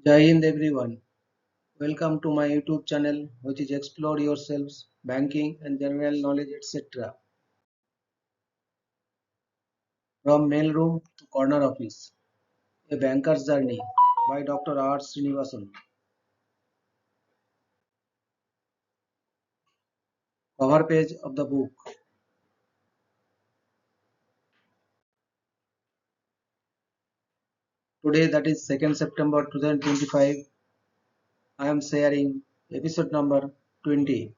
Jai Hind everyone. Welcome to my YouTube channel which is Explore Yourselves, Banking and General Knowledge etc. From Mailroom to Corner Office. A Banker's Journey by Dr. R. Srinivasan. Cover page of the book. Today that is 2nd September 2025. I am sharing episode number 20.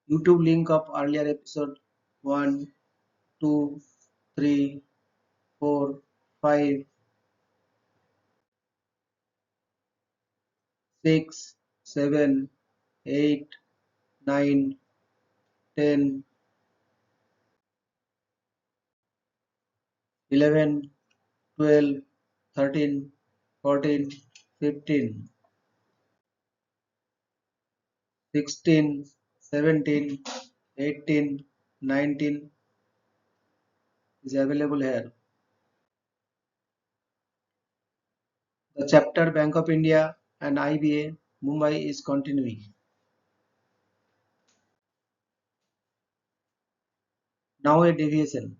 YouTube link of earlier episode 1, 2, 3, 4, 5, 6, 7, 8, 9, 10, 11, 12, 13, 14, 15, 16, 17, 18, 19 is available here. The chapter Bank of India and IBA Mumbai is continuing. Now a deviation.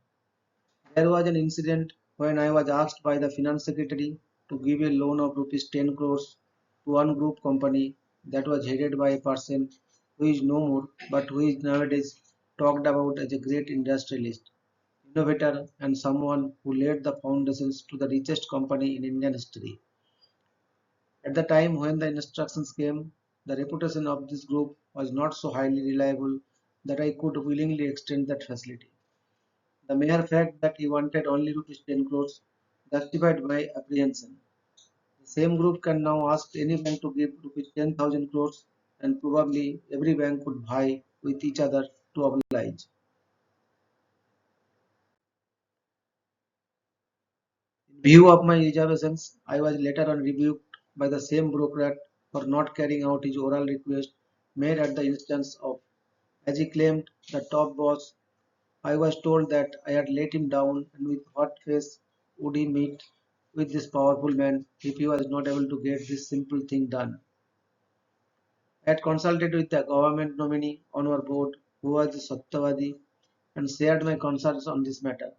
There was an incident when I was asked by the finance secretary to give a loan of rupees 10 crores to one group company that was headed by a person who is no more but who is nowadays talked about as a great industrialist, innovator, and someone who laid the foundations to the richest company in Indian history. At the time when the instructions came, the reputation of this group was not so highly reliable that I could willingly extend that facility. The mere fact that he wanted only rupees 10 crores justified my apprehension. The same group can now ask any bank to give rupees 10,000 crores, and probably every bank would vie with each other to oblige. In view of my reservations, I was later on rebuked by the same bureaucrat for not carrying out his oral request made at the instance of, as he claimed, the top boss. I was told that I had let him down, and with what face would he meet with this powerful man if he was not able to get this simple thing done. I had consulted with the government nominee on our board, who was a Satyavadi, and shared my concerns on this matter.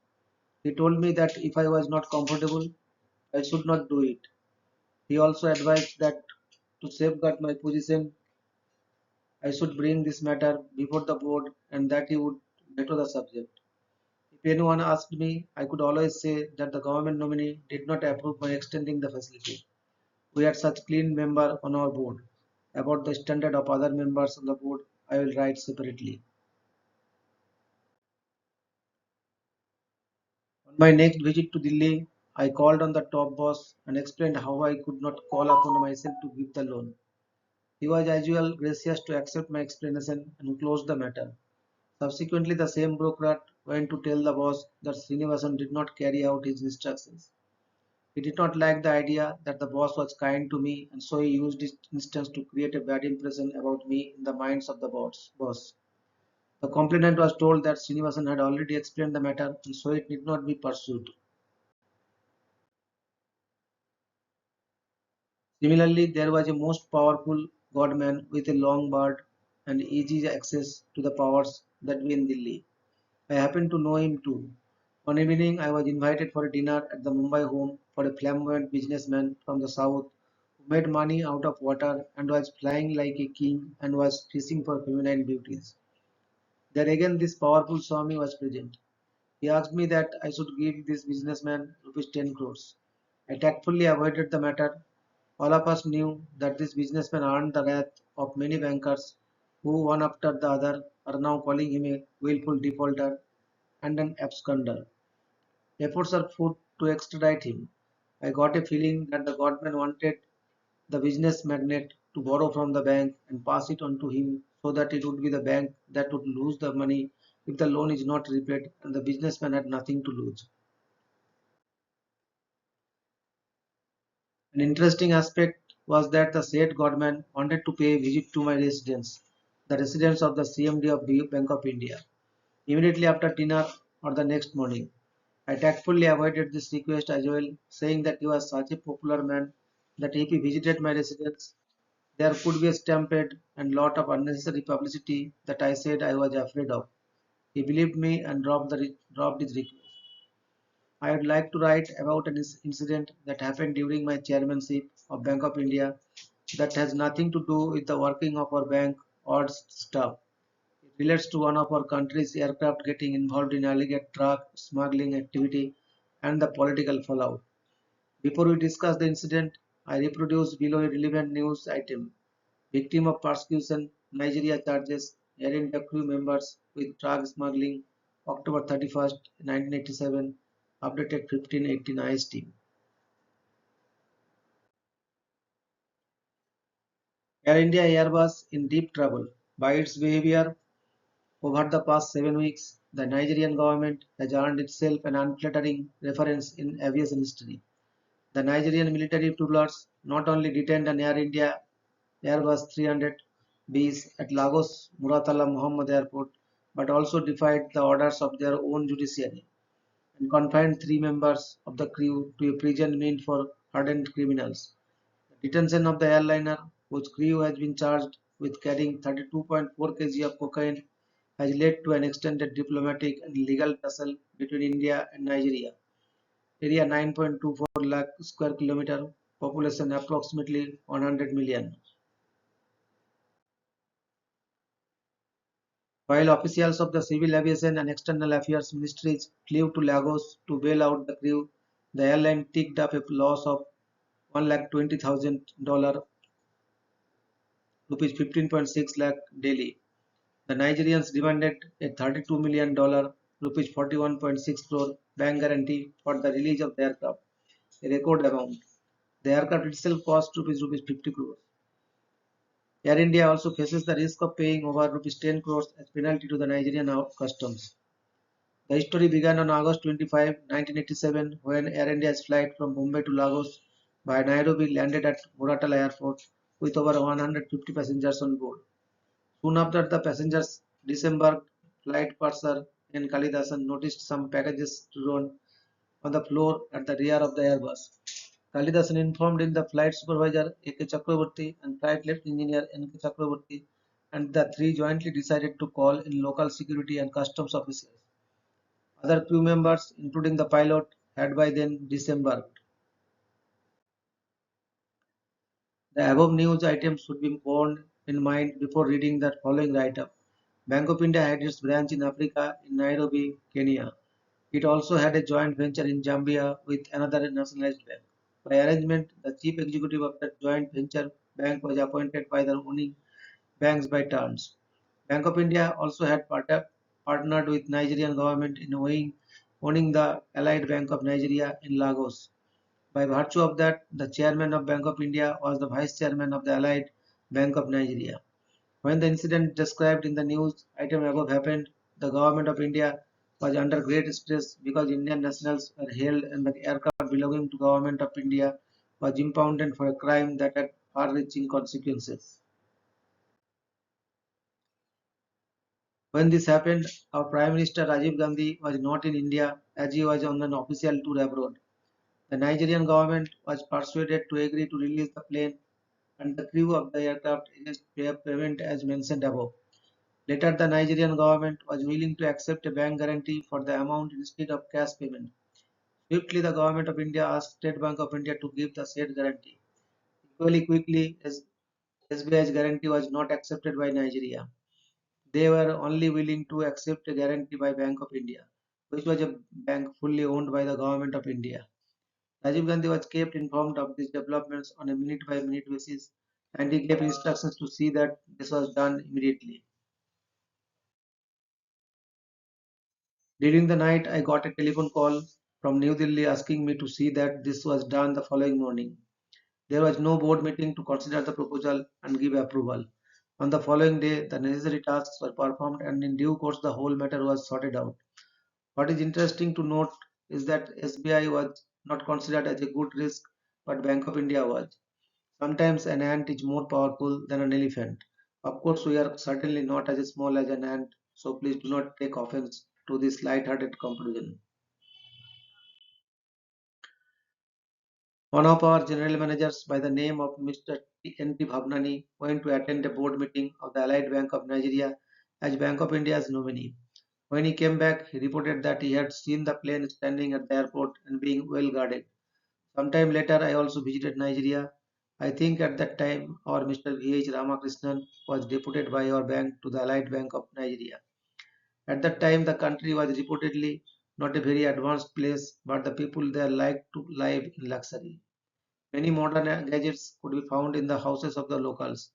He told me that if I was not comfortable, I should not do it. He also advised that to safeguard my position, I should bring this matter before the board and that he would veto the subject. If anyone asked me, I could always say that the government nominee did not approve my extending the facility. We had such clean member on our board. About the standard of other members on the board, I will write separately. On my next visit to Delhi, I called on the top boss and explained how I could not call upon myself to give the loan. He was as usual gracious to accept my explanation and closed the matter. Subsequently, the same bureaucrat went to tell the boss that Srinivasan did not carry out his instructions. He did not like the idea that the boss was kind to me, and so he used this instance to create a bad impression about me in the minds of the boss. The complainant was told that Srinivasan had already explained the matter, and so it need not be pursued. Similarly, there was a most powerful godman with a long beard and easy access to the powers that were in Delhi. I happened to know him too. One evening, I was invited for a dinner at the Mumbai home for a flamboyant businessman from the south who made money out of water and was flying like a king and was fishing for feminine beauties. There again, this powerful Swami was present. He asked me that I should give this businessman rupees 10 crores. I tactfully avoided the matter. All of us knew that this businessman earned the wrath of many bankers who, one after the other, are now calling him a willful defaulter and an absconder. Efforts are put to extradite him. I got a feeling that the godman wanted the business magnate to borrow from the bank and pass it on to him so that it would be the bank that would lose the money if the loan is not repaid and the businessman had nothing to lose. An interesting aspect was that the said godman wanted to pay a visit to my residence, the residence of the CMD of Bank of India, immediately after dinner or the next morning. I tactfully avoided this request as well, saying that he was such a popular man that if he visited my residence, there could be a stampede and lot of unnecessary publicity that I said I was afraid of. He believed me and dropped his request. I would like to write about an incident that happened during my chairmanship of Bank of India that has nothing to do with the working of our bank or staff. It relates to one of our country's aircraft getting involved in alleged drug smuggling activity and the political fallout. Before we discuss the incident, I reproduce below a relevant news item. Victim of persecution, Nigeria charges Air India crew members with drug smuggling, October 31st, 1987, updated 1518 IST. Air India Airbus in deep trouble by its behavior over the past 7 weeks. The Nigerian government has earned itself an unflattering reference in aviation history. The Nigerian military rulers not only detained an Air India Airbus 300 Bs at Lagos Muratala Muhammad Airport, but also defied the orders of their own judiciary and confined three members of the crew to a prison meant for hardened criminals. The detention of the airliner, whose crew has been charged with carrying 32.4 kg of cocaine, has led to an extended diplomatic and legal tussle between India and Nigeria. Area 9.24 lakh square kilometer, population approximately 100 million. While officials of the Civil Aviation and External Affairs Ministries flew to Lagos to bail out the crew, the airline ticked up a loss of $1,20,000, rupees 15.6 lakh daily. The Nigerians demanded a $32 million, rupees 41.6 crore bank guarantee for the release of the aircraft, a record amount. The aircraft itself cost rupees 50 crores. Air India also faces the risk of paying over rupees 10 crores as penalty to the Nigerian customs. The story began on August 25, 1987, when Air India's flight from Mumbai to Lagos via Nairobi landed at Muratala Airport with over 150 passengers on board. Soon after the passengers disembarked, flight purser N. Kalidasan noticed some packages thrown on the floor at the rear of the Airbus. Kalidasan informed in the flight supervisor A.K. Chakraborty and flight left engineer N.K. Chakraborty, and the three jointly decided to call in local security and customs officers. Other crew members, including the pilot, had by then disembarked. The above news items should be borne in mind before reading the following write-up. Bank of India had its branch in Africa in Nairobi, Kenya. It also had a joint venture in Zambia with another nationalized bank. By arrangement, the chief executive of that joint venture bank was appointed by the owning banks by turns. Bank of India also had partnered with Nigerian government in owning the Allied Bank of Nigeria in Lagos. By virtue of that, the chairman of Bank of India was the vice chairman of the Allied Bank of Nigeria. When the incident described in the news item above happened, the government of India was under great stress because Indian nationals were held and the aircraft belonging to government of India was impounded for a crime that had far-reaching consequences. When this happened, our Prime Minister Rajiv Gandhi was not in India as he was on an official tour abroad. The Nigerian government was persuaded to agree to release the plane and the crew of the aircraft against payment as mentioned above. Later, the Nigerian government was willing to accept a bank guarantee for the amount instead of cash payment. Swiftly, the government of India asked State Bank of India to give the said guarantee. Equally quickly, as SBI's guarantee was not accepted by Nigeria. They were only willing to accept a guarantee by Bank of India, which was a bank fully owned by the government of India. Rajiv Gandhi was kept informed of these developments on a minute by minute basis and he gave instructions to see that this was done immediately. During the night, I got a telephone call from New Delhi asking me to see that this was done the following morning. There was no board meeting to consider the proposal and give approval. On the following day, the necessary tasks were performed and in due course the whole matter was sorted out. What is interesting to note is that SBI was not considered as a good risk, but Bank of India was. Sometimes an ant is more powerful than an elephant. Of course, we are certainly not as small as an ant, so please do not take offense to this light-hearted conclusion. One of our general managers by the name of Mr. N.T. Bhavnani went to attend a board meeting of the Allied Bank of Nigeria as Bank of India's nominee. When he came back, he reported that he had seen the plane standing at the airport and being well guarded. Sometime later, I also visited Nigeria. I think at that time, our Mr. V.H. Ramakrishnan was deputed by our bank to the Allied Bank of Nigeria. At that time, the country was reportedly not a very advanced place, but the people there liked to live in luxury. Many modern gadgets could be found in the houses of the locals.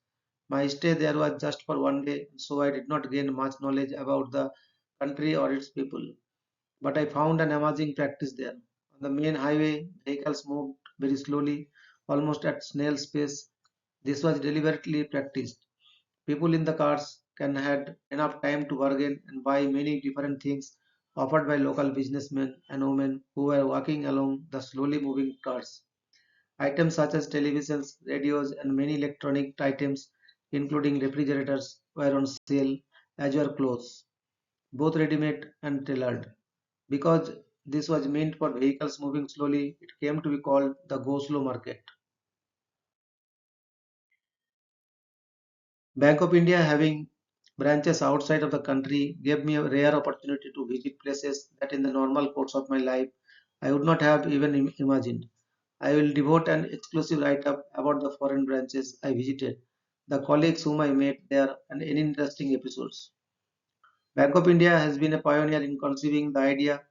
My stay there was just for one day, so I did not gain much knowledge about the country or its people. But I found an amazing practice there. On the main highway, vehicles moved very slowly, almost at snail's pace. This was deliberately practiced. People in the cars can had enough time to bargain and buy many different things offered by local businessmen and women who were walking along the slowly moving cars. Items such as televisions, radios, and many electronic items, including refrigerators, were on sale, as were clothes, both ready-made and tailored. Because this was meant for vehicles moving slowly, it came to be called the go slow market. Bank of India, having branches outside of the country, gave me a rare opportunity to visit places that in the normal course of my life I would not have even imagined. I will devote an exclusive write-up about the foreign branches I visited, the colleagues whom I met there, and any interesting episodes. Bank of India has been a pioneer in conceiving the idea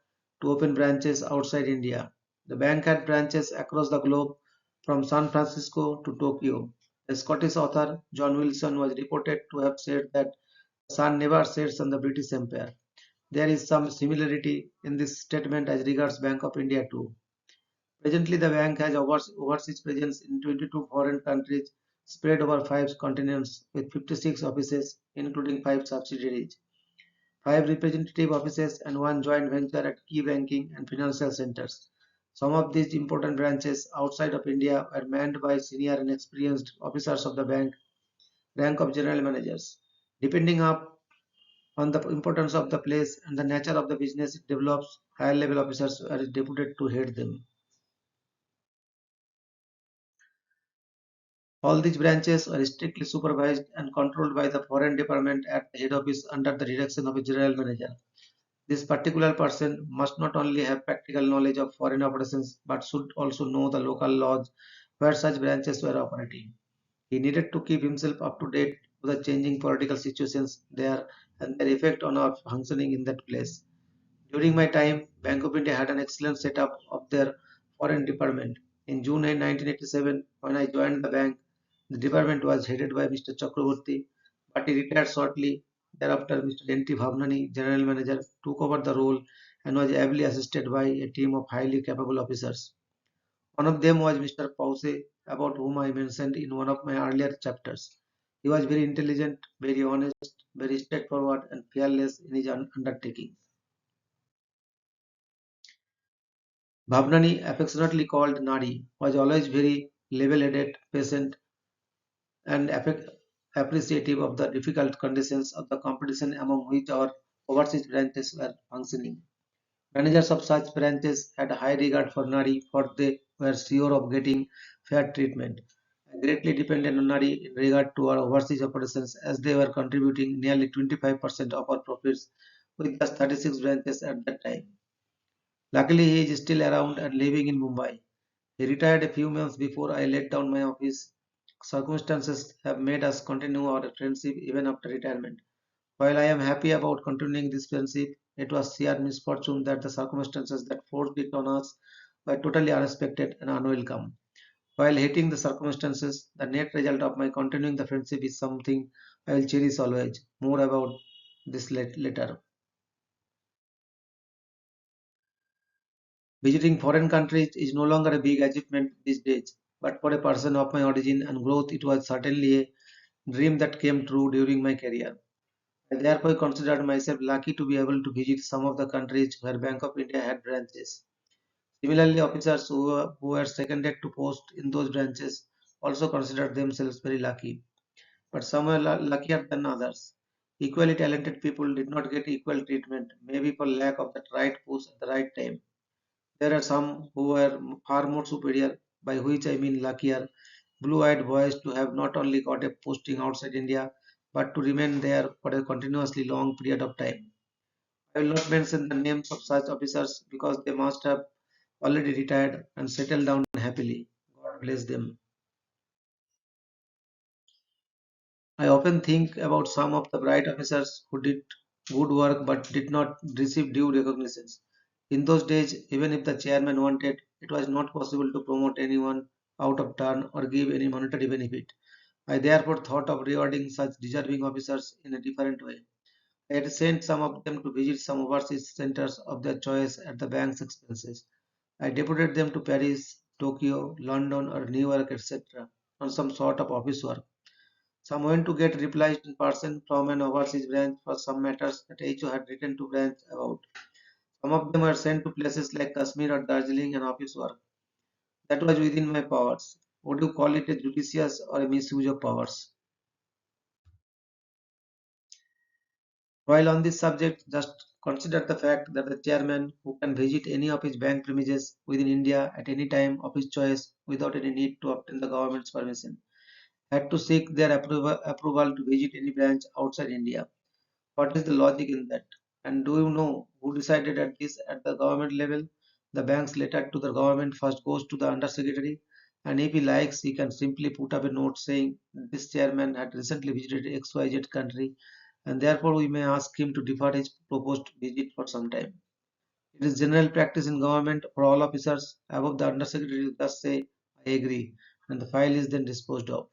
to open branches outside India. The bank had branches across the globe from San Francisco to Tokyo. The Scottish author John Wilson was reported to have said that the sun never sets on the British Empire. There is some similarity in this statement as regards Bank of India too. Presently, the bank has overseas presence in 22 foreign countries spread over 5 continents with 56 offices, including 5 subsidiaries, 5 representative offices, and one joint venture at key banking and financial centers. Some of these important branches outside of India are manned by senior and experienced officers of the bank, rank of general managers. Depending on the importance of the place and the nature of the business it develops, higher level officers are deputed to head them. All these branches are strictly supervised and controlled by the Foreign Department at the head office under the direction of a general manager. This particular person must not only have practical knowledge of foreign operations but should also know the local laws where such branches were operating. He needed to keep himself up to date with the changing political situations there and their effect on our functioning in that place. During my time, Bank of India had an excellent setup of their foreign department. In June 1987, when I joined the bank, the department was headed by Mr. Chakraborty, but he retired shortly. Thereafter, Mr. N.T. Bhavnani, general manager, took over the role and was ably assisted by a team of highly capable officers. One of them was Mr. Pause, about whom I mentioned in one of my earlier chapters. He was very intelligent, very honest, very straightforward, and fearless in his undertaking. Bhavnani, affectionately called Nadi, was always very level-headed, patient, and appreciative of the difficult conditions of the competition among which our overseas branches were functioning. Managers of such branches had a high regard for Nadi, for they were sure of getting fair treatment. I greatly depended on Nadi in regard to our overseas operations as they were contributing nearly 25% of our profits with just 36 branches at that time. Luckily, he is still around and living in Mumbai. He retired a few months before I laid down my office. Circumstances have made us continue our friendship even after retirement. While I am happy about continuing this friendship, it was sheer misfortune that the circumstances that forced it on us were totally unexpected and unwelcome. While hating the circumstances, the net result of my continuing the friendship is something I will cherish always. More about this later. Visiting foreign countries is no longer a big achievement these days, but for a person of my origin and growth, it was certainly a dream that came true during my career. I therefore considered myself lucky to be able to visit some of the countries where Bank of India had branches. Similarly, officers who were seconded to post in those branches also considered themselves very lucky, but some were luckier than others. Equally talented people did not get equal treatment, maybe for lack of the right push at the right time. There are some who were far more superior, by which I mean luckier, blue-eyed boys to have not only got a posting outside India, but to remain there for a continuously long period of time. I will not mention the names of such officers because they must have already retired and settled down happily. God bless them. I often think about some of the bright officers who did good work but did not receive due recognitions. In those days, even if the chairman wanted, it was not possible to promote anyone out of turn or give any monetary benefit. I therefore thought of rewarding such deserving officers in a different way. I had sent some of them to visit some overseas centers of their choice at the bank's expenses. I deputed them to Paris, Tokyo, London, or New York, etc., on some sort of office work. Some went to get replies in person from an overseas branch for some matters that HO had written to branch about. Some of them were sent to places like Kashmir or Darjeeling and office work. That was within my powers. Would you call it a judicious or a misuse of powers? While on this subject, just consider the fact that the chairman, who can visit any of his bank premises within India at any time of his choice without any need to obtain the government's permission, had to seek their approval to visit any branch outside India. What is the logic in that? And do you know who decided at this at the government level? The bank's letter to the government first goes to the undersecretary, and if he likes, he can simply put up a note saying this chairman had recently visited XYZ country, and therefore we may ask him to defer his proposed visit for some time. It is general practice in government for all officers above the undersecretary to just say, I agree, and the file is then disposed of.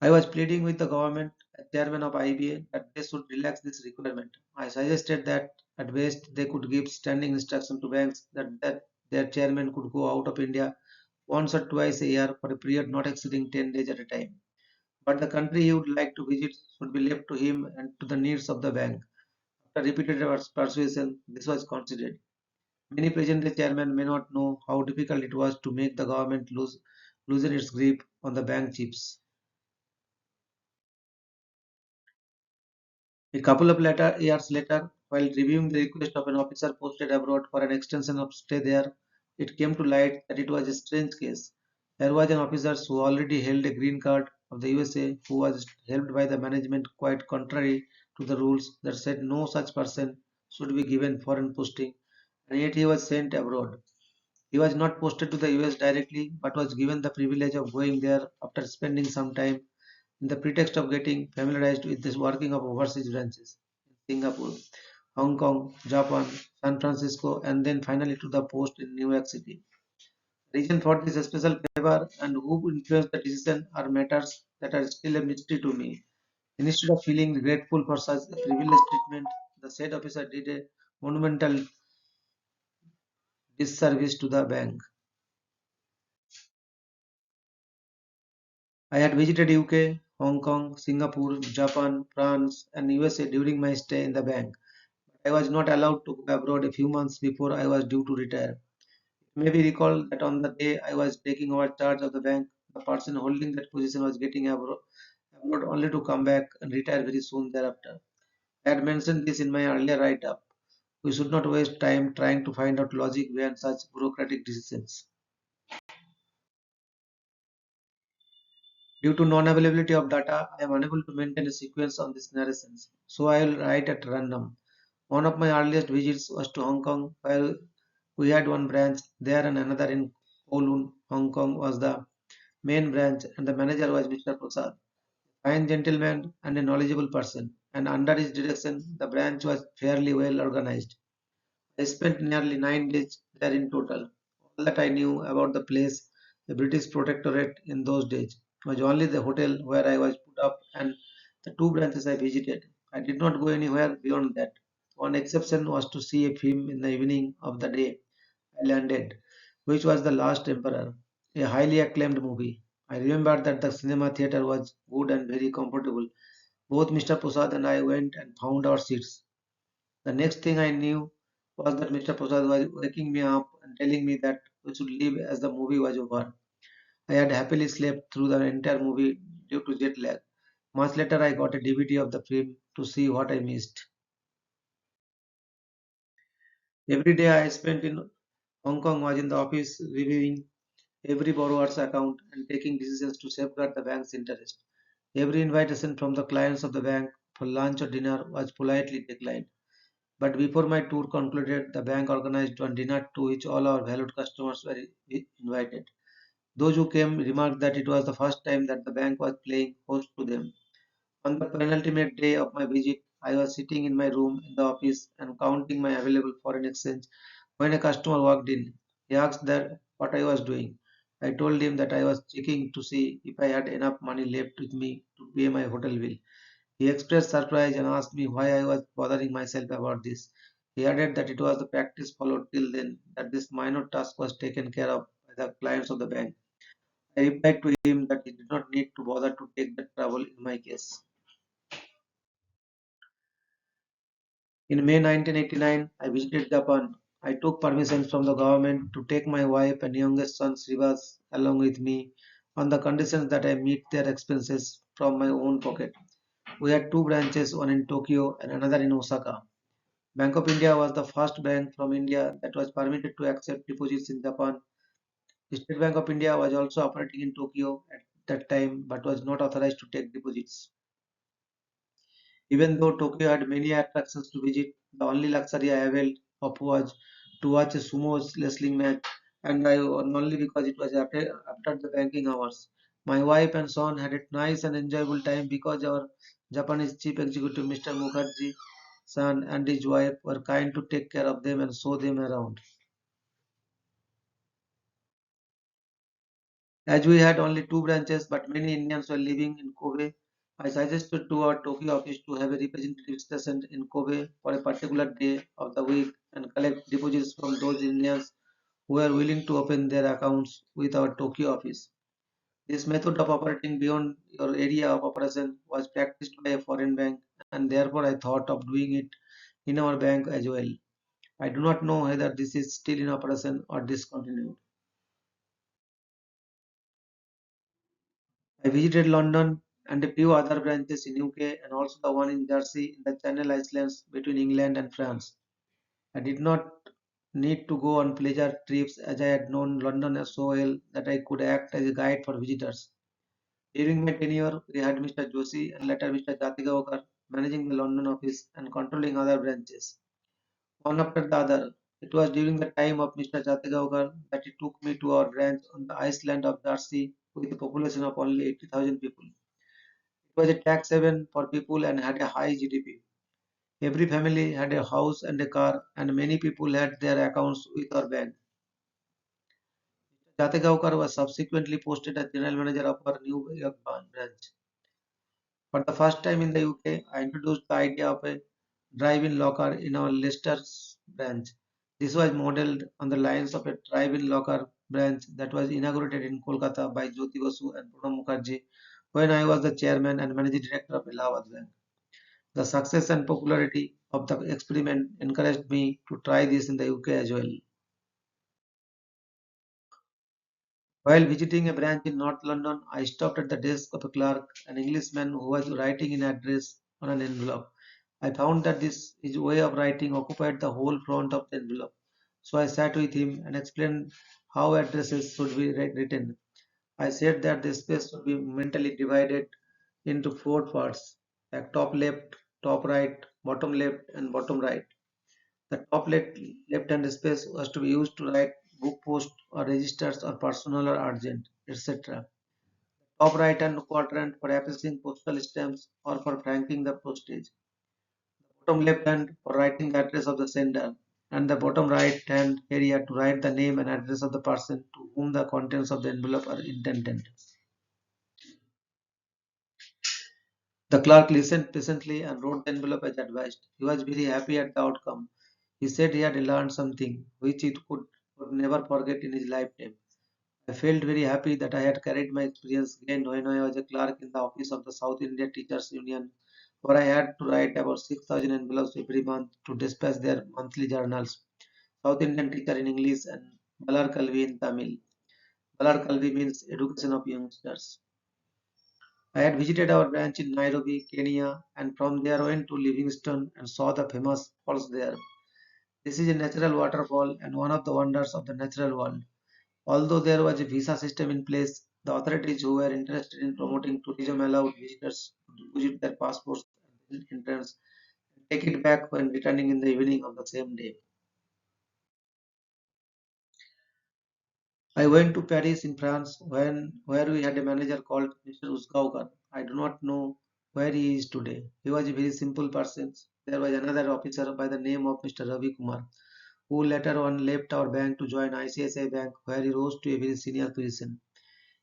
I was pleading with the government, as chairman of IBA, that they should relax this requirement. I suggested that at best they could give standing instruction to banks that their chairman could go out of India once or twice a year for a period not exceeding 10 days at a time. But the country he would like to visit should be left to him and to the needs of the bank. After repeated persuasion, this was considered. Many present-day chairmen may not know how difficult it was to make the government loosen its grip on the bank chiefs. A couple of years later, while reviewing the request of an officer posted abroad for an extension of stay there, it came to light that it was a strange case. There was an officer who already held a green card of the USA who was helped by the management quite contrary to the rules that said no such person should be given foreign posting, and yet he was sent abroad. He was not posted to the US directly but was given the privilege of going there after spending some time in the pretext of getting familiarized with the working of overseas branches in Singapore, Hong Kong, Japan, San Francisco, and then finally to the post in New York City. Reason for this special favor and who influenced the decision are matters that are still a mystery to me. Instead of feeling grateful for such a privileged treatment, the said officer did a monumental disservice to the bank. I had visited UK, Hong Kong, Singapore, Japan, France, and USA during my stay in the bank. I was not allowed to go abroad a few months before I was due to retire. It may be recalled that on the day I was taking over charge of the bank, the person holding that position was getting abroad only to come back and retire very soon thereafter. I had mentioned this in my earlier write-up. We should not waste time trying to find out logic behind such bureaucratic decisions. Due to non-availability of data, I am unable to maintain a sequence on these narrations, so I will write at random. One of my earliest visits was to Hong Kong, where we had one branch there and another in Kowloon. Hong Kong was the main branch, and the manager was Mr. Prasad, a fine gentleman and a knowledgeable person. And under his direction, the branch was fairly well organized. I spent nearly 9 days there in total. All that I knew about the place, the British Protectorate in those days, was only the hotel where I was put up and the two branches I visited. I did not go anywhere beyond that. One exception was to see a film in the evening of the day I landed, which was The Last Emperor, a highly acclaimed movie. I remember that the cinema theater was good and very comfortable. Both Mr. Prasad and I went and found our seats. The next thing I knew was that Mr. Prasad was waking me up and telling me that we should leave as the movie was over. I had happily slept through the entire movie due to jet lag. Much later, I got a DVD of the film to see what I missed. Every day I spent in Hong Kong was in the office reviewing every borrower's account and taking decisions to safeguard the bank's interest. Every invitation from the clients of the bank for lunch or dinner was politely declined. But before my tour concluded, the bank organized one dinner to which all our valued customers were invited. Those who came remarked that it was the first time that the bank was playing host to them. On the penultimate day of my visit, I was sitting in my room in the office and counting my available foreign exchange when a customer walked in. He asked that what I was doing. I told him that I was checking to see if I had enough money left with me to pay my hotel bill. He expressed surprise and asked me why I was bothering myself about this. He added that it was the practice followed till then that this minor task was taken care of by the clients of the bank. I replied to him that he did not need to bother to take that trouble in my case. In May 1989, I visited Japan. I took permission from the government to take my wife and youngest son Srivas along with me on the conditions that I meet their expenses from my own pocket. We had two branches, one in Tokyo and another in Osaka. Bank of India was the first bank from India that was permitted to accept deposits in Japan. The State Bank of India was also operating in Tokyo at that time but was not authorized to take deposits. Even though Tokyo had many attractions to visit, the only luxury I availed of was to watch a sumo wrestling match, and only because it was after the banking hours. My wife and son had a nice and enjoyable time because our Japanese chief executive, Mr. Mukherjee, son and his wife were kind to take care of them and show them around. As we had only two branches but many Indians were living in Kobe, I suggested to our Tokyo office to have a representative station in Kobe for a particular day of the week and collect deposits from those Indians who were willing to open their accounts with our Tokyo office. This method of operating beyond your area of operation was practiced by a foreign bank, and therefore I thought of doing it in our bank as well. I do not know whether this is still in operation or discontinued. I visited London and a few other branches in UK and also the one in Jersey in the Channel Islands between England and France. I did not need to go on pleasure trips as I had known London so well that I could act as a guide for visitors. During my tenure, we had Mr. Joshi and later Mr. Jatigaokar managing the London office and controlling other branches, one after the other. It was during the time of Mr. Jatigaokar that he took me to our branch on the island of Jersey with a population of only 80,000 people. It was a tax haven for people and had a high GDP. Every family had a house and a car, and many people had their accounts with our bank. Jatagaonkar was subsequently posted as general manager of our New York branch. For the first time in the UK, I introduced the idea of a drive-in locker in our Leicester branch. This was modeled on the lines of a drive-in locker branch that was inaugurated in Kolkata by Jyoti Basu and Pranab Mukherjee when I was the chairman and managing director of Allahabad Bank. The success and popularity of the experiment encouraged me to try this in the UK as well. While visiting a branch in North London, I stopped at the desk of a clerk, an Englishman who was writing an address on an envelope. I found that his way of writing occupied the whole front of the envelope. So I sat with him and explained how addresses should be written. I said that the space should be mentally divided into four parts, like top left, top right, bottom left, and bottom right. The top left-hand space was to be used to write book post or registers or personal or urgent, etc. Top right-hand quadrant for appending postal stamps or for franking the postage. Bottom left-hand for writing the address of the sender. And the bottom right-hand area to write the name and address of the person to whom the contents of the envelope are intended. The clerk listened patiently and wrote the envelope as advised. He was very happy at the outcome. He said he had learned something which he could never forget in his lifetime. I felt very happy that I had carried my experience gained when I was a clerk in the office of the South India Teachers Union, where I had to write about 6,000 envelopes every month to dispatch their monthly journals. South Indian Teacher in English and Balar Kalvi in Tamil. Balar Kalvi means education of youngsters. I had visited our branch in Nairobi, Kenya, and from there went to Livingstone and saw the famous falls there. This is a natural waterfall and one of the wonders of the natural world. Although there was a visa system in place, the authorities who were interested in promoting tourism allowed visitors to visit their passports and entrance and take it back when returning in the evening of the same day. I went to Paris in France where we had a manager called Mr. Usgaonkar. I do not know where he is today. He was a very simple person. There was another officer by the name of Mr. Ravi Kumar, who later on left our bank to join ICICI Bank, where he rose to a very senior position.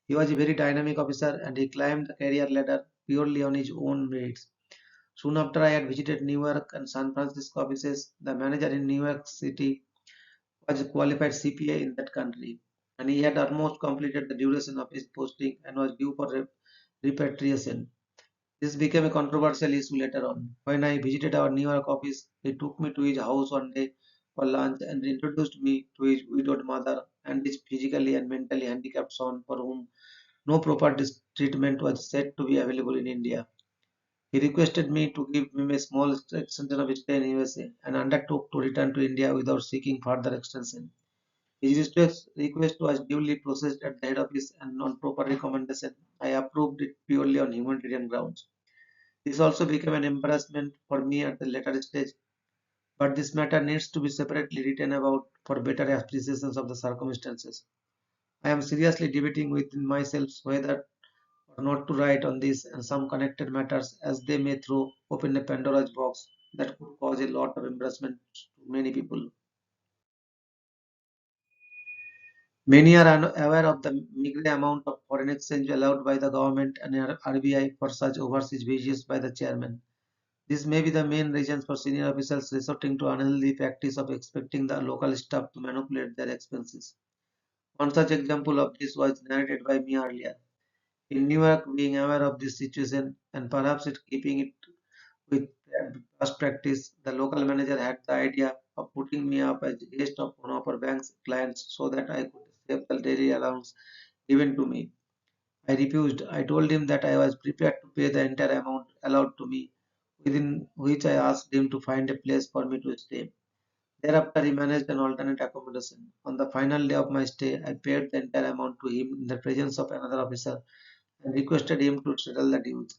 He was a very dynamic officer and he climbed the career ladder purely on his own merits. Soon after I had visited New York and San Francisco offices, the manager in New York City was a qualified CPA in that country, and he had almost completed the duration of his posting and was due for repatriation. This became a controversial issue later on. When I visited our New York office, he took me to his house one day for lunch and introduced me to his widowed mother and his physically and mentally handicapped son, for whom no proper treatment was said to be available in India. He requested me to give him a small extension of his stay in USA and undertook to return to India without seeking further extension. His request was duly processed at the head office and on proper recommendation. I approved it purely on humanitarian grounds. This also became an embarrassment for me at the later stage, but this matter needs to be separately written about for better appreciations of the circumstances. I am seriously debating within myself whether or not to write on this and some connected matters, as they may throw open a Pandora's box that could cause a lot of embarrassment to many people. Many are aware of the meager amount of foreign exchange allowed by the government and RBI for such overseas visits by the chairman. This may be the main reason for senior officials resorting to unhealthy practice of expecting the local staff to manipulate their expenses. One such example of this was narrated by me earlier. In New York, being aware of this situation and perhaps it keeping it with past practice, the local manager had the idea of putting me up as a guest of one of our bank's clients so that I could save the daily allowance given to me. I refused. I told him that I was prepared to pay the entire amount allowed to me, within which I asked him to find a place for me to stay. Thereafter, he managed an alternate accommodation. On the final day of my stay, I paid the entire amount to him in the presence of another officer and requested him to settle the dues.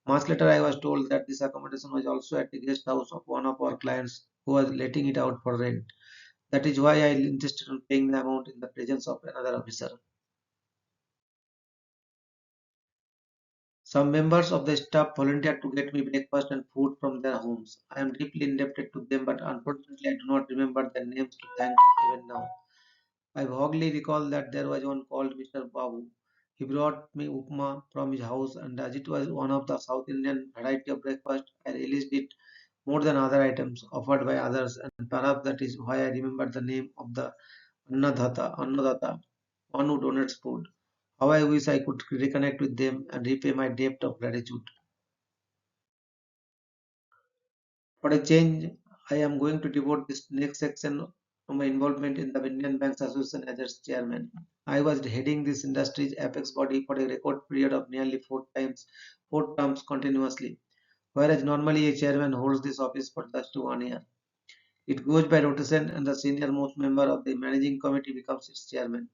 Much later, I was told that this accommodation was also at the guest house of one of our clients who was letting it out for rent. That is why I insisted on paying the amount in the presence of another officer. Some members of the staff volunteered to get me breakfast and food from their homes. I am deeply indebted to them, but unfortunately, I do not remember their names to thank even now. I vaguely recall that there was one called Mr. Babu. He brought me upma from his house, and as it was one of the South Indian variety of breakfast, I relished it more than other items offered by others, and perhaps that is why I remember the name of the Annadata, one who donates food. How I wish I could reconnect with them and repay my debt of gratitude. For a change, I am going to devote this next section to my involvement in the Indian Banks Association as its chairman. I was heading this industry's apex body for a record period of nearly four terms continuously, whereas normally a chairman holds this office for just 1 year. It goes by rotation, and the senior most member of the managing committee becomes its chairman.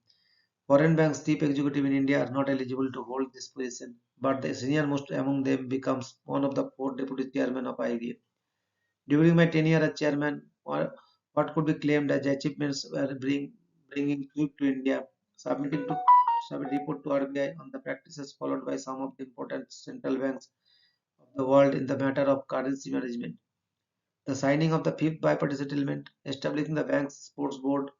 Foreign banks chief executive in India are not eligible to hold this position, but the senior most among them becomes one of the four deputy chairmen of IBA. During my tenure as chairman, what could be claimed as achievements were bringing food to India, submitting to submit report to RBI on the practices followed by some of the important central banks of the world in the matter of currency management, the signing of the fifth bipartisan settlement, establishing the bank's sports board,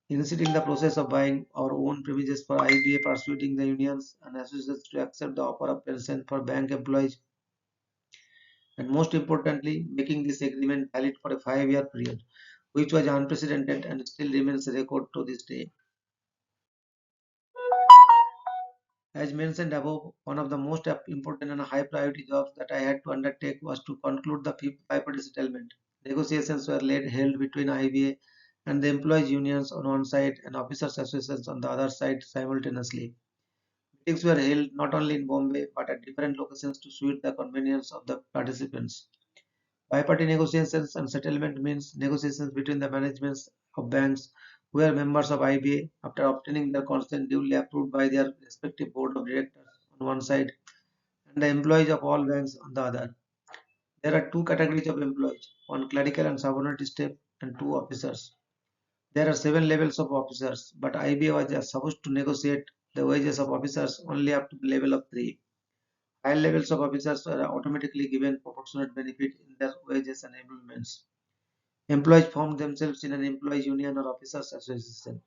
initiating the process of buying our own premises for IBA, persuading the unions and associations to accept the offer of pension for bank employees, and most importantly, making this agreement valid for a 5 year period, which was unprecedented and still remains a record to this day. As mentioned above, one of the most important and high priority jobs that I had to undertake was to conclude the fifth bipartisan settlement. Negotiations were held between IBA and the employees' unions on one side and officers' associations on the other side simultaneously. Meetings were held not only in Bombay but at different locations to suit the convenience of the participants. Biparty negotiations and settlement means negotiations between the managements of banks who are members of IBA after obtaining their consent duly approved by their respective board of directors on one side and the employees of all banks on the other. There are two categories of employees, one clerical and subordinate staff and two officers. There are seven levels of officers, but IBA was just supposed to negotiate the wages of officers only up to the level of 3. Higher levels of officers were automatically given proportionate benefit in their wages and emoluments. Employees formed themselves in an employees union or officers association.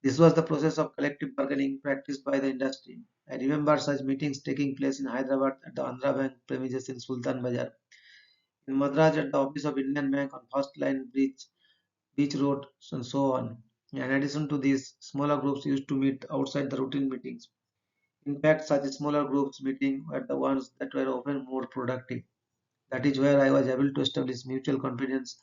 This was the process of collective bargaining practiced by the industry. I remember such meetings taking place in Hyderabad at the Andhra Bank premises in Sultan Bazar, in Madras at the office of Indian Bank on First Line Bridge, Beach Road, and so on. In addition to these, smaller groups used to meet outside the routine meetings. In fact, such smaller groups meeting were the ones that were often more productive. That is where I was able to establish mutual confidence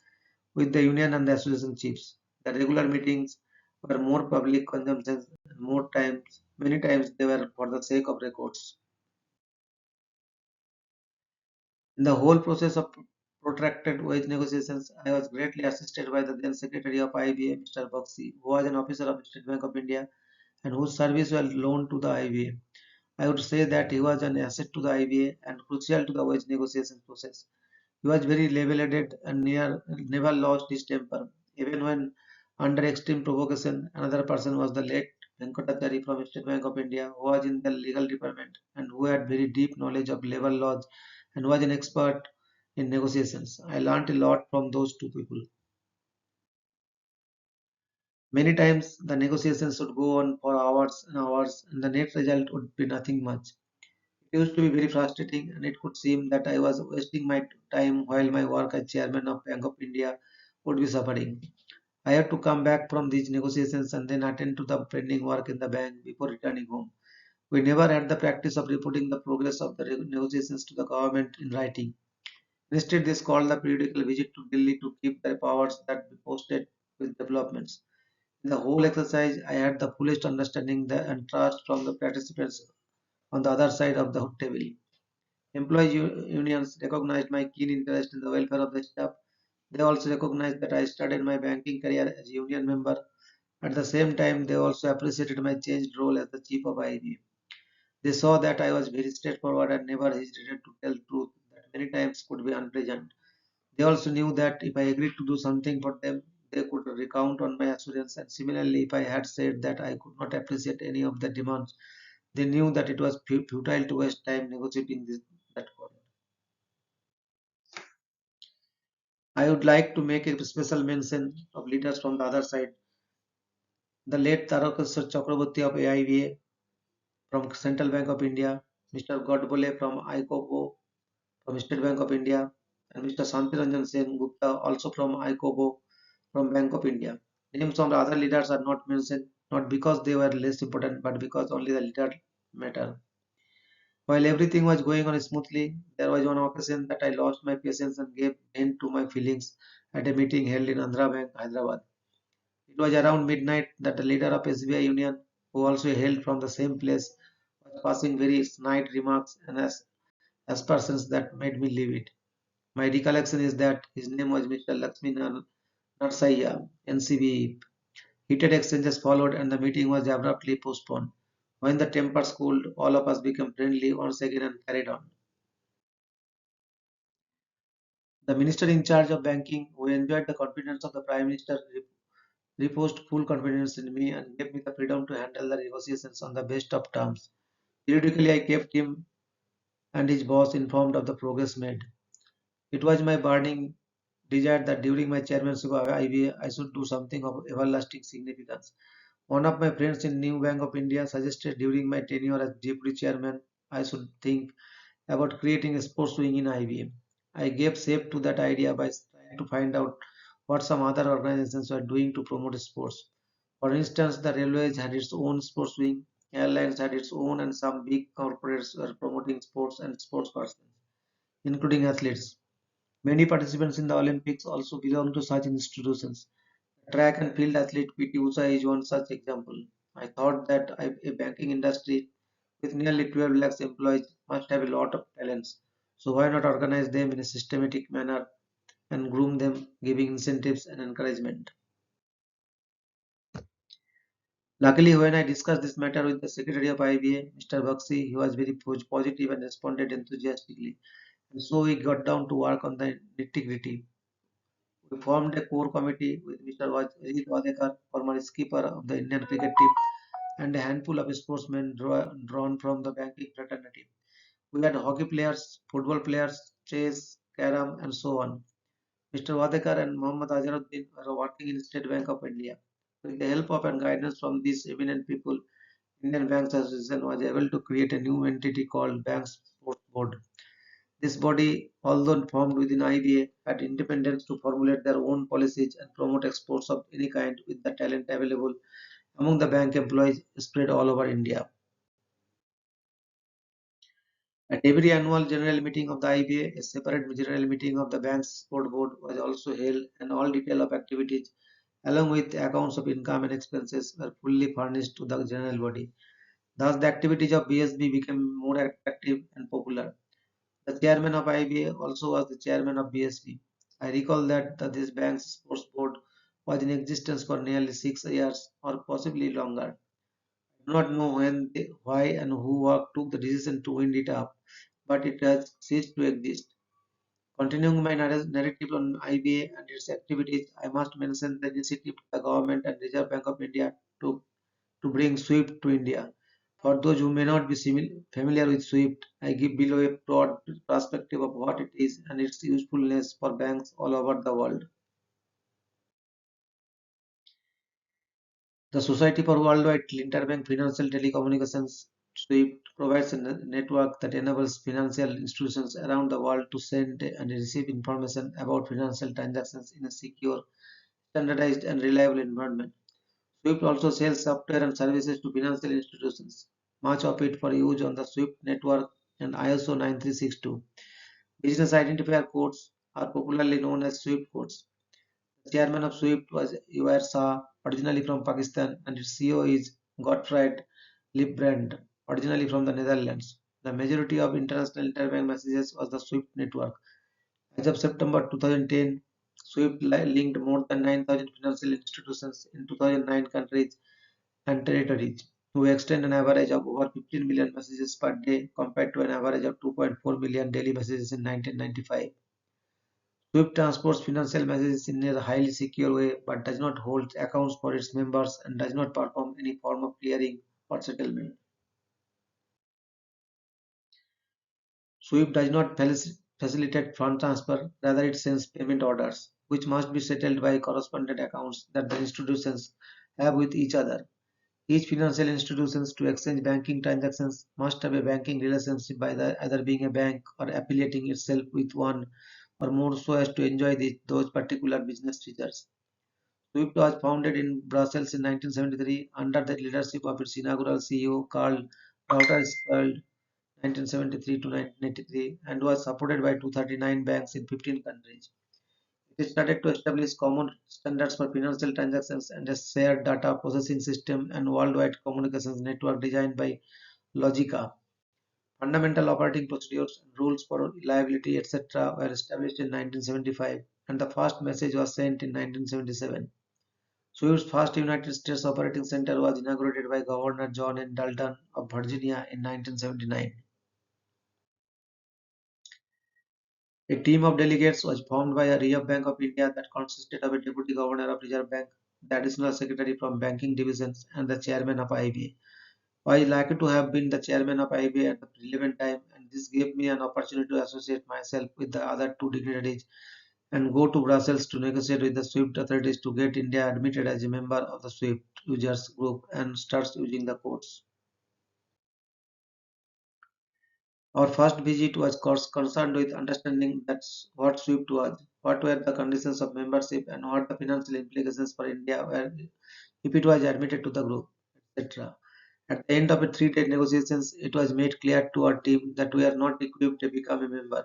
with the union and the association chiefs. The regular meetings were more public consumption and many times they were for the sake of records. In the whole process of protracted wage negotiations, I was greatly assisted by the then Secretary of IBA, Mr. Bakshi, who was an officer of State Bank of India and whose service were loaned to the IBA. I would say that he was an asset to the IBA and crucial to the wage negotiation process. He was very level-headed and never lost his temper. Even when under extreme provocation, another person was the late Venkatachari from State Bank of India, who was in the legal department and who had very deep knowledge of labor laws and was an expert in negotiations. I learned a lot from those two people. Many times the negotiations would go on for hours and hours, and the net result would be nothing much. It used to be very frustrating, and it could seem that I was wasting my time while my work as chairman of Bank of India would be suffering. I had to come back from these negotiations and then attend to the pending work in the bank before returning home. We never had the practice of reporting the progress of the negotiations to the government in writing. Instead, this called the periodical visit to Delhi to keep their powers that be posted with developments. In the whole exercise, I had the fullest understanding and trust from the participants on the other side of the table. Employees unions recognized my keen interest in the welfare of the staff. They also recognized that I started my banking career as a union member. At the same time, they also appreciated my changed role as the chief of IB. They saw that I was very straightforward and never hesitated to tell truth that many times could be unpleasant. They also knew that if I agreed to do something for them, they could recount on my assurance. And similarly, if I had said that I could not appreciate any of the demands, they knew that it was futile to waste time negotiating that point. I would like to make a special mention of leaders from the other side. The late Tarakasar Chakraborty of AIBA from Central Bank of India, Mr. Godbole from ICOBO from State Bank of India, and Mr. Santiranjan Sen Gupta also from ICOBO from Bank of India. Names of the other leaders are not mentioned, not because they were less important, but because only the leader matter. While everything was going on smoothly, there was one occasion that I lost my patience and gave vent to my feelings at a meeting held in Andhra Bank, Hyderabad. It was around midnight that the leader of SBI Union, who also hailed from the same place, was passing very snide remarks and aspersions that made me leave it. My recollection is that his name was Mr. Lakshmi Narsaiya, NCB. Heated exchanges followed and the meeting was abruptly postponed. When the tempers cooled, all of us became friendly once again and carried on. The minister in charge of banking, who enjoyed the confidence of the Prime Minister, reposed full confidence in me and gave me the freedom to handle the negotiations on the best of terms. Periodically, I kept him and his boss informed of the progress made. It was my burning desire that during my chairmanship of IBA, I should do something of everlasting significance. One of my friends in New Bank of India suggested during my tenure as deputy chairman, I should think about creating a sports wing in IBM. I gave shape to that idea by trying to find out what some other organizations were doing to promote sports. For instance, the railways had its own sports wing, airlines had its own, and some big corporates were promoting sports and sports persons, including athletes. Many participants in the Olympics also belong to such institutions. Track and field athlete PT Usha is one such example. I thought that a banking industry with nearly 12 lakhs employees must have a lot of talents. So why not organize them in a systematic manner and groom them, giving incentives and encouragement? Luckily, when I discussed this matter with the Secretary of IBA, Mr. Bakshi, he was very positive and responded enthusiastically. And so we got down to work on the nitty-gritty. We formed a core committee with Mr. Ajit Wadekar, former skipper of the Indian cricket team, and a handful of sportsmen drawn from the banking fraternity. We had hockey players, football players, chess, carom, and so on. Mr. Wadekar and Mohammad Azharuddin were working in State Bank of India. With the help of and guidance from these eminent people, Indian Banks Association was able to create a new entity called Banks Sports Board. This body, although formed within IBA, had independence to formulate their own policies and promote exports of any kind with the talent available among the bank employees spread all over India. At every annual general meeting of the IBA, a separate general meeting of the bank's sport board was also held, and all detail of activities, along with accounts of income and expenses, were fully furnished to the general body. Thus, the activities of BSB became more attractive and popular. The chairman of IBA also was the chairman of BSB. I recall that this bank's sports board was in existence for nearly 6 years or possibly longer. I do not know when, why, and who took the decision to wind it up, but it has ceased to exist. Continuing my narrative on IBA and its activities, I must mention the initiative the government and Reserve Bank of India took to bring SWIFT to India. For those who may not be familiar with SWIFT, I give below a broad perspective of what it is and its usefulness for banks all over the world. The Society for Worldwide Interbank Financial Telecommunications (SWIFT) provides a network that enables financial institutions around the world to send and receive information about financial transactions in a secure, standardized, and reliable environment. SWIFT also sells software and services to financial institutions, much of it for use on the SWIFT network and ISO 9362. Business identifier codes are popularly known as SWIFT codes. The chairman of SWIFT was Uair Shah, originally from Pakistan, and its CEO is Gottfried Lippbrand, originally from the Netherlands. The majority of international interbank messages was the SWIFT network. As of September 2010, SWIFT linked more than 9,000 financial institutions in 2009 countries and territories, who extend an average of over 15 million messages per day compared to an average of 2.4 million daily messages in 1995. SWIFT transports financial messages in a highly secure way but does not hold accounts for its members and does not perform any form of clearing or settlement. SWIFT does not facilitate fund transfer, rather it sends payment orders, which must be settled by correspondent accounts that the institutions have with each other. Each financial institutions to exchange banking transactions must have a banking relationship by either being a bank or affiliating itself with one or more so as to enjoy those particular business features. SWIFT was founded in Brussels in 1973 under the leadership of its inaugural CEO Karl Rauterskild 1973 to 1983 and was supported by 239 banks in 15 countries. It started to establish common standards for financial transactions and a shared data processing system and worldwide communications network designed by Logica. Fundamental operating procedures and rules for liability, etc., were established in 1975, and the first message was sent in 1977. Swift's first United States operating center was inaugurated by Governor John N. Dalton of Virginia in 1979. A team of delegates was formed by a Reserve Bank of India that consisted of a Deputy Governor of Reserve Bank, the Additional Secretary from Banking Divisions, and the Chairman of IBA. I lucky to have been the Chairman of IBA at the relevant time, and this gave me an opportunity to associate myself with the other two dignitaries and go to Brussels to negotiate with the SWIFT authorities to get India admitted as a member of the SWIFT users group and starts using the codes. Our first visit was concerned with understanding that's what SWIFT was, what were the conditions of membership, and what the financial implications for India were if it was admitted to the group, etc. At the end of the 3 day negotiations, it was made clear to our team that we are not equipped to become a member.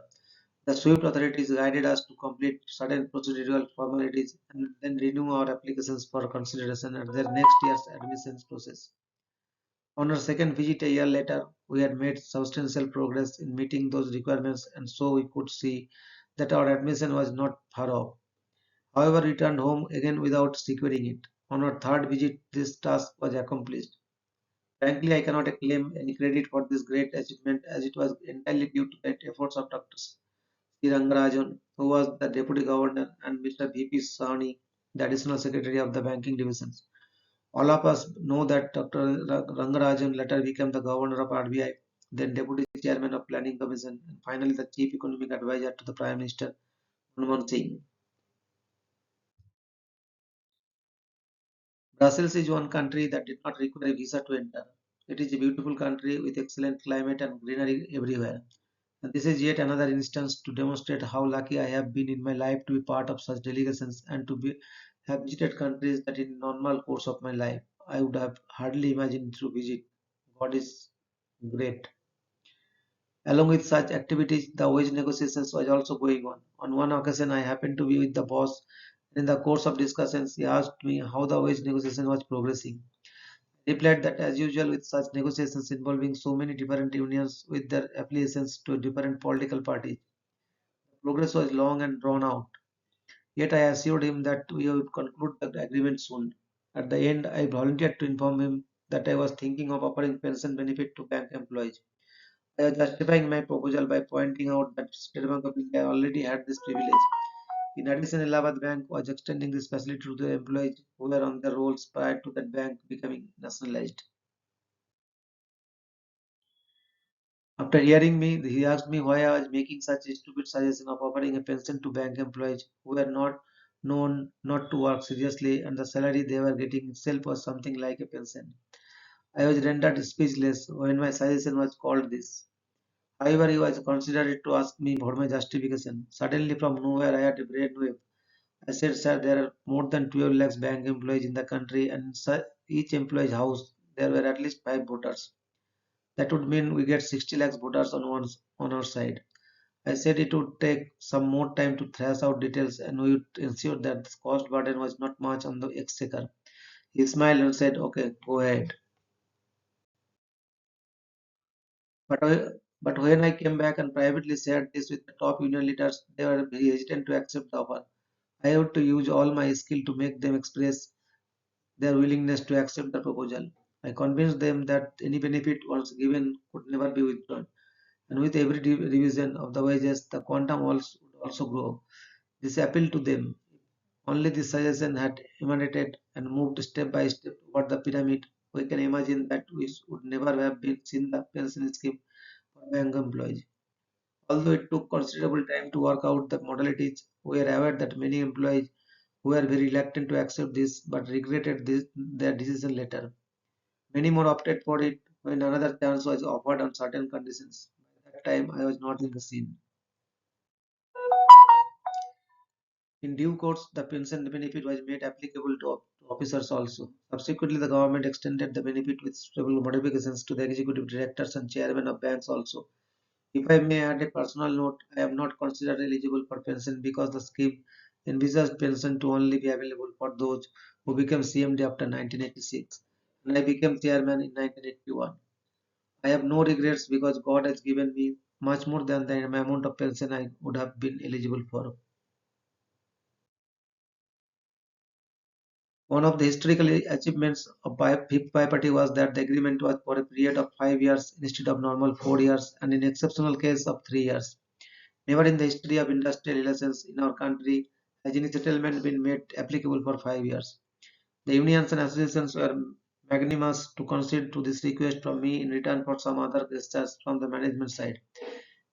The SWIFT authorities guided us to complete certain procedural formalities and then renew our applications for consideration at their next year's admissions process. On our second visit a year later, we had made substantial progress in meeting those requirements, and so we could see that our admission was not far off. However, we returned home again without securing it. On our third visit, this task was accomplished. Frankly, I cannot claim any credit for this great achievement as it was entirely due to the efforts of Dr. Rangarajan, who was the Deputy Governor, and Mr. V.P. Sani, the Additional Secretary of the Banking Divisions. All of us know that Dr. Rangarajan later became the Governor of RBI, then Deputy Chairman of Planning Commission, and finally the Chief Economic Advisor to the Prime Minister Manmohan Singh. Brussels is one country that did not require a visa to enter. It is a beautiful country with excellent climate and greenery everywhere. And this is yet another instance to demonstrate how lucky I have been in my life to be part of such delegations and have visited countries that in normal course of my life I would have hardly imagined to visit. God is great. Along with such activities, the wage negotiations was also going on. On one occasion, I happened to be with the boss. In the course of discussions, he asked me how the wage negotiation was progressing. I replied that as usual with such negotiations involving so many different unions with their affiliations to different political parties, progress was long and drawn out. Yet I assured him that we would conclude the agreement soon. At the end, I volunteered to inform him that I was thinking of offering pension benefit to bank employees. I was justifying my proposal by pointing out that State Bank of India already had this privilege. In addition, Allahabad Bank was extending this facility to the employees who were on their rolls prior to that bank becoming nationalized. After hearing me, he asked me why I was making such a stupid suggestion of offering a pension to bank employees who were not known not to work seriously and the salary they were getting itself was something like a pension. I was rendered speechless when my suggestion was called this. However, he was considerate to ask me for my justification. Suddenly, from nowhere, I had a brainwave. I said, sir, there are more than 12 lakhs bank employees in the country, and in each employee's house, there were at least 5 voters. That would mean we get 60 lakhs voters on our side. I said it would take some more time to thrash out details, and we would ensure that the cost burden was not much on the exchequer. He smiled and said, okay, go ahead. But, but when I came back and privately shared this with the top union leaders, they were very hesitant to accept the offer. I had to use all my skill to make them express their willingness to accept the proposal. I convinced them that any benefit once given could never be withdrawn, and with every revision of the wages, the quantum would also grow. This appealed to them. Only this suggestion had emanated and moved step by step over the pyramid. We can imagine that we would never have been seen the pension scheme for bank employees. Although it took considerable time to work out the modalities, we are aware that many employees were very reluctant to accept this but regretted their decision later. Many more opted for it when another chance was offered on certain conditions. By that time, I was not in the scene. In due course, the pension benefit was made applicable to officers also. Subsequently, the government extended the benefit with suitable modifications to the executive directors and chairmen of banks also. If I may add a personal note, I am not considered eligible for pension because the scheme envisaged pension to only be available for those who became CMD after 1986, and I became chairman in 1981. I have no regrets because God has given me much more than the amount of pension I would have been eligible for. One of the historical achievements of Fifth Biparty was that the agreement was for a period of 5 years instead of normal 4 years, and in exceptional case of 3 years. Never in the history of industrial relations in our country has any settlement been made applicable for 5 years. The unions and associations were magnanimous to concede to this request from me in return for some other gestures from the management side.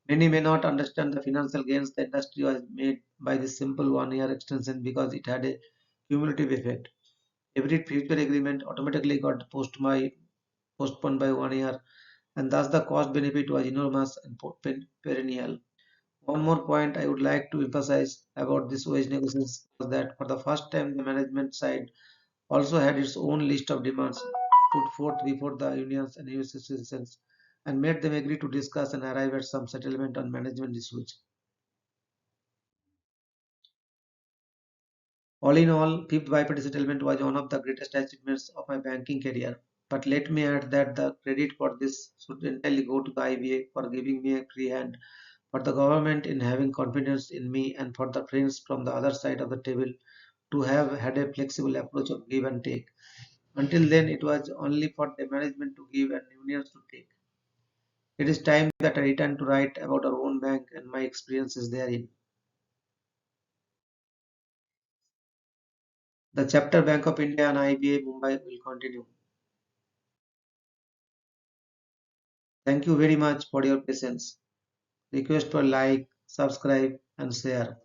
Many may not understand the financial gains the industry was made by this simple 1 year extension because it had a cumulative effect. Every future agreement automatically got postponed by 1 year, and thus the cost benefit was enormous and perennial. One more point I would like to emphasize about this wage negotiations was that for the first time the management side also had its own list of demands put forth before the unions and associations and made them agree to discuss and arrive at some settlement on management issues. All in all, fifth biparty settlement was one of the greatest achievements of my banking career. But let me add that the credit for this should entirely go to the IBA for giving me a free hand, for the government in having confidence in me, and for the friends from the other side of the table to have had a flexible approach of give and take. Until then, it was only for the management to give and unions to take. It is time that I return to write about our own bank and my experiences therein. The chapter Bank of India and IBA Mumbai will continue. Thank you very much for your patience. Request for like, subscribe, and share.